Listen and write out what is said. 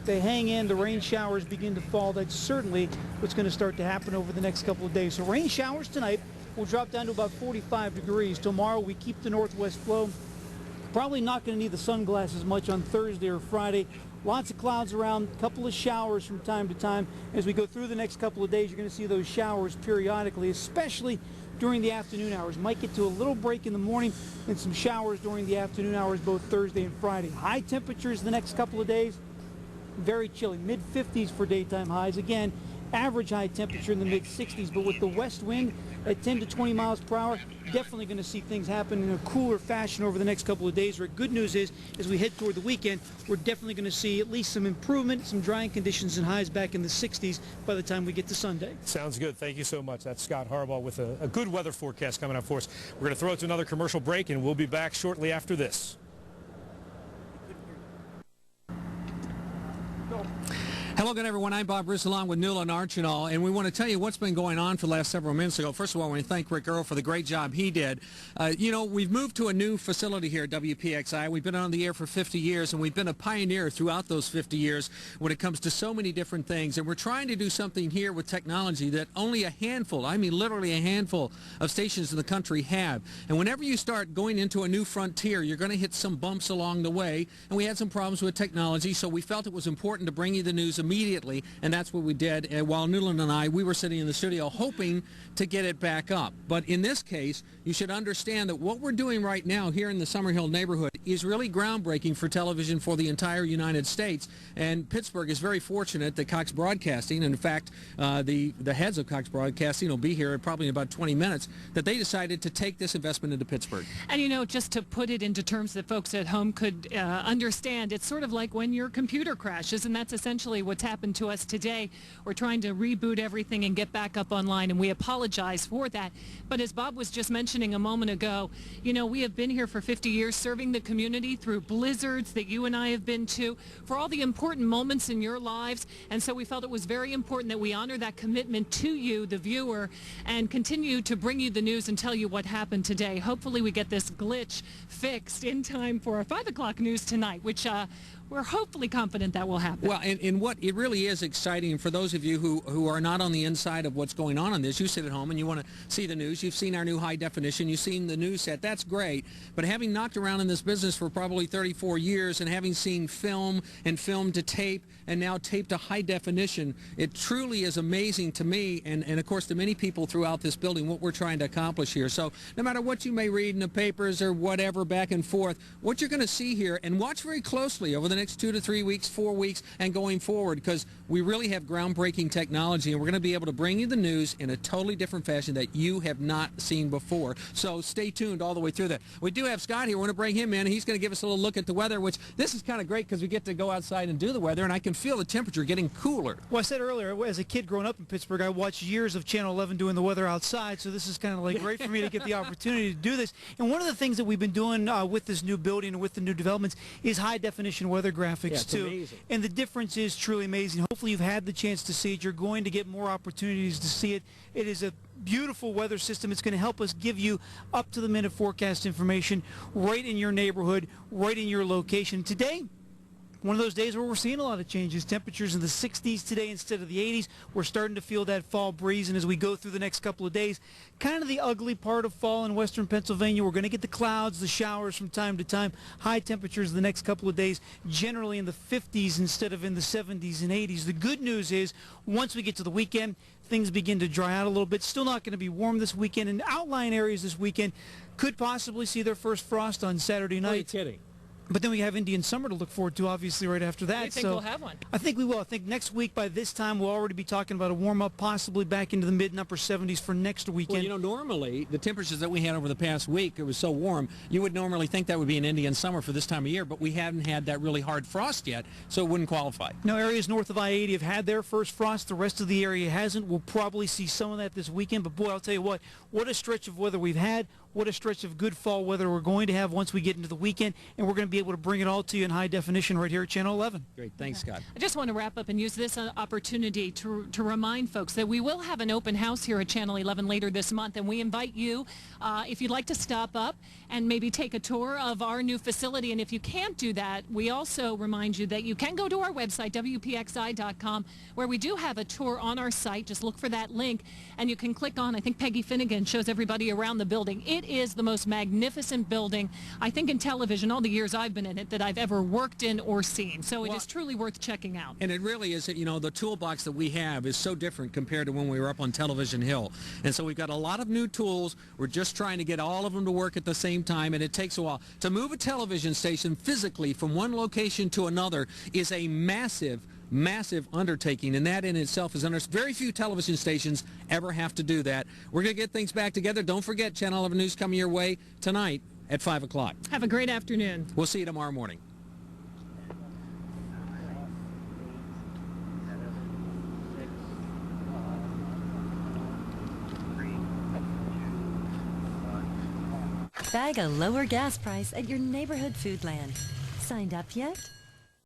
they hang in, the rain showers begin to fall. That's certainly what's going to start to happen over the next couple of days. So rain showers tonight will drop down to about 45 degrees. Tomorrow we keep the northwest flow. Probably not going to need the sunglasses much on Thursday or Friday. Lots of clouds around, a couple of showers from time to time. As we go through the next couple of days, you're going to see those showers periodically, especially during the afternoon hours. Might get to a little break in the morning and some showers during the afternoon hours, both Thursday and Friday. High temperatures the next couple of days, very chilly, mid-50s for daytime highs. Again, average high temperature in the mid-60s, but with the west wind at 10 to 20 miles per hour, definitely going to see things happen in a cooler fashion over the next couple of days. Where good news is, as we head toward the weekend, we're definitely going to see at least some improvement, some drying conditions and highs back in the 60s by the time we get to Sunday. Sounds good. Thank you so much. That's Scott Harbaugh with a good weather forecast coming up for us. We're going to throw it to another commercial break, and we'll be back shortly after this. Hello again, everyone. I'm Bob Briss along with Nuala and Archinal, and we want to tell you what's been going on for the last several minutes ago. First of all, I want to thank Rick Earl for the great job he did. You know, we've moved to a new facility here at WPXI. We've been on the air for 50 years, and we've been a pioneer throughout those 50 years when it comes to so many different things. And we're trying to do something here with technology that only a handful, I mean literally a handful of stations in the country have. And whenever you start going into a new frontier, you're going to hit some bumps along the way. And we had some problems with technology, so we felt it was important to bring you the news immediately, and that's what we did. And while Newland and I, we were sitting in the studio hoping to get it back up. But in this case, you should understand that what we're doing right now here in the Summerhill neighborhood is really groundbreaking for television for the entire United States. And Pittsburgh is very fortunate that Cox Broadcasting, and in fact, the heads of Cox Broadcasting will be here probably in about 20 minutes, that they decided to take this investment into Pittsburgh. And you know, just to put it into terms that folks at home could understand, it's sort of like when your computer crashes, and that's essentially what's happened to us today. We're trying to reboot everything and get back up online, and we apologize for that. But as Bob was just mentioning a moment ago, you know, we have been here for 50 years serving the community through blizzards that you and I have been to, for all the important moments in your lives. And so we felt it was very important that we honor that commitment to you, the viewer, and continue to bring you the news and tell you what happened today. Hopefully we get this glitch fixed in time for our 5 o'clock news tonight, which we're hopefully confident that will happen. Well, and what it really is exciting for those of you who are not on the inside of what's going on this, you sit at home and you want to see the news. You've seen our new high definition. You've seen the news set. That's great. But having knocked around in this business for probably 34 years and having seen film and film to tape and now tape to high definition, it truly is amazing to me and of course to many people throughout this building what we're trying to accomplish here. So no matter what you may read in the papers or whatever back and forth, what you're going to see here, and watch very closely over the next 2 to 3 weeks, 4 weeks, and going forward, because we really have groundbreaking technology, and we're going to be able to bring you the news in a totally different fashion that you have not seen before. So stay tuned all the way through that. We do have Scott here. We're going to bring him in. He's going to give us a little look at the weather, which this is kind of great because we get to go outside and do the weather, and I can feel the temperature getting cooler. Well, I said earlier, as a kid growing up in Pittsburgh, I watched years of Channel 11 doing the weather outside, so this is kind of like great for me to get the opportunity to do this. And one of the things that we've been doing with this new building and with the new developments is high-definition weather graphics, too. Amazing. And the difference is truly amazing. Hopefully you've had the chance to see it. You're going to get more opportunities to see it. It is a beautiful weather system. It's going to help us give you up-to-the-minute forecast information right in your neighborhood, right in your location. Today, one of those days where we're seeing a lot of changes. Temperatures in the 60s today instead of the 80s. We're starting to feel that fall breeze, and as we go through the next couple of days, kind of the ugly part of fall in western Pennsylvania. We're going to get the clouds, the showers from time to time. High temperatures the next couple of days, generally in the 50s instead of in the 70s and 80s. The good news is, once we get to the weekend, things begin to dry out a little bit. Still not going to be warm this weekend, and outlying areas this weekend could possibly see their first frost on Saturday night. Are you kidding? But then we have Indian summer to look forward to, obviously, right after that. I think we'll have one. I think we will. I think next week, by this time, we'll already be talking about a warm-up, possibly back into the mid- and upper 70s for next weekend. Well, you know, normally, the temperatures that we had over the past week, it was so warm, you would normally think that would be an Indian summer for this time of year, but we haven't had that really hard frost yet, so it wouldn't qualify. No, areas north of I-80 have had their first frost. The rest of the area hasn't. We'll probably see some of that this weekend, but boy, I'll tell you what a stretch of weather we've had. what a stretch of good fall weather we're going to have once we get into the weekend, and we're going to be able to bring it all to you in high definition right here at Channel 11. Great. Thanks, Scott. I just want to wrap up and use this opportunity to remind folks that we will have an open house here at Channel 11 later this month, and we invite you, if you'd like to stop up and maybe take a tour of our new facility. And if you can't do that, we also remind you that you can go to our website, WPXI.com, where we do have a tour on our site. Just look for that link, and you can click on, I think Peggy Finnegan shows everybody around the building. It is the most magnificent building, I think, in television, all the years I've been in it, that I've ever worked in or seen. So it is truly worth checking out. And it really is, you know, the toolbox that we have is so different compared to when we were up on Television Hill. And so we've got a lot of new tools. We're just trying to get all of them to work at the same time, and it takes a while. To move a television station physically from one location to another is a massive undertaking, and that in itself is very few television stations ever have to do that. We're going to get things back together. Don't forget, Channel 11 News coming your way tonight at 5 o'clock. Have a great afternoon. We'll see you tomorrow morning. Bag a lower gas price at your neighborhood Foodland. Signed up yet?